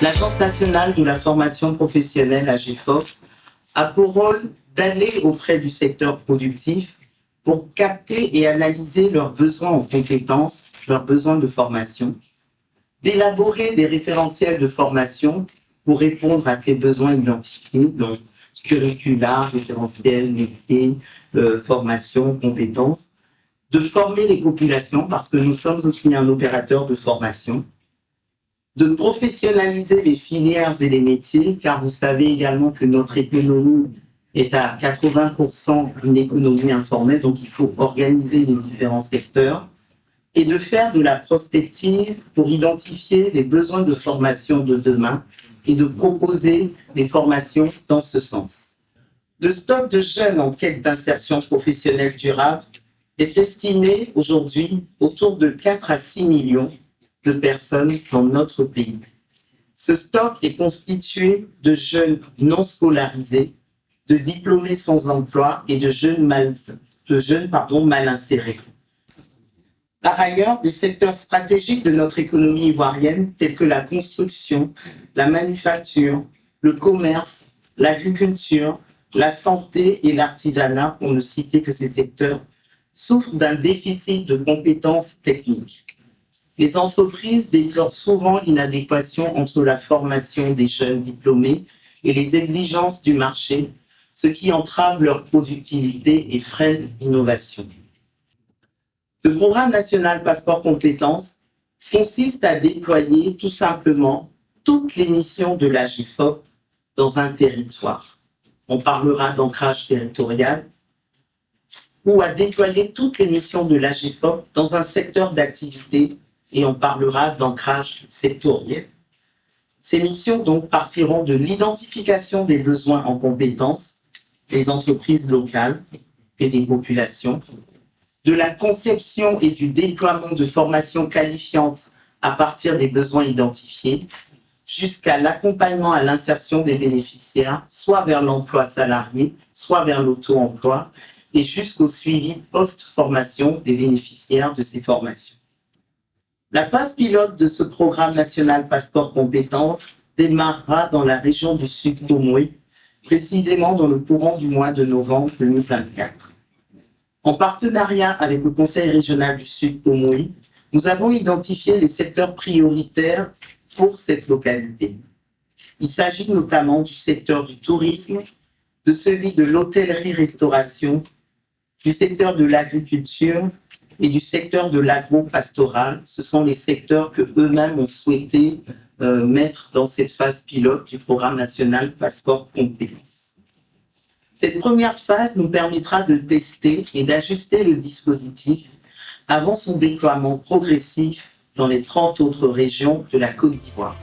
L'Agence nationale de la formation professionnelle, AGFOP, a pour rôle d'aller auprès du secteur productif pour capter et analyser leurs besoins en compétences, leurs besoins de formation, d'élaborer des référentiels de formation pour répondre à ces besoins identifiés, donc curricula, référentiels, métiers, formation, compétences, de former les populations parce que nous sommes aussi un opérateur de formation, de professionnaliser les filières et les métiers, car vous savez également que notre économie est à 80% une économie informelle, donc il faut organiser les différents secteurs, et de faire de la prospective pour identifier les besoins de formation de demain et de proposer des formations dans ce sens. Le stock de jeunes en quête d'insertion professionnelle durable est estimé aujourd'hui autour de 4 à 6 millions de personnes dans notre pays. Ce stock est constitué de jeunes non scolarisés, de diplômés sans emploi et de jeunes mal insérés. Par ailleurs, des secteurs stratégiques de notre économie ivoirienne, tels que la construction, la manufacture, le commerce, l'agriculture, la santé et l'artisanat, pour ne citer que ces secteurs, souffrent d'un déficit de compétences techniques. Les entreprises déplorent souvent l'inadéquation entre la formation des jeunes diplômés et les exigences du marché, ce qui entrave leur productivité et freine l'innovation. Le programme national Passeport Compétences consiste à déployer tout simplement toutes les missions de l'AGFOP dans un territoire. On parlera d'ancrage territorial, ou à déployer toutes les missions de l'AGFOP dans un secteur d'activité, et on parlera d'ancrage sectoriel. Ces missions donc partiront de l'identification des besoins en compétences des entreprises locales et des populations, de la conception et du déploiement de formations qualifiantes à partir des besoins identifiés, jusqu'à l'accompagnement à l'insertion des bénéficiaires, soit vers l'emploi salarié, soit vers l'auto-emploi, et jusqu'au suivi post-formation des bénéficiaires de ces formations. La phase pilote de ce programme national Passeport Compétences démarrera dans la région du Sud Tomoué, précisément dans le courant du mois de novembre 2024. En partenariat avec le Conseil régional du Sud Tomoué, nous avons identifié les secteurs prioritaires pour cette localité. Il s'agit notamment du secteur du tourisme, de celui de l'hôtellerie-restauration, du secteur de l'agriculture et du secteur de l'agro-pastoral. Ce sont les secteurs que eux-mêmes ont souhaité mettre dans cette phase pilote du programme national Passeport Compétences. Cette première phase nous permettra de tester et d'ajuster le dispositif avant son déploiement progressif dans les 30 autres régions de la Côte d'Ivoire.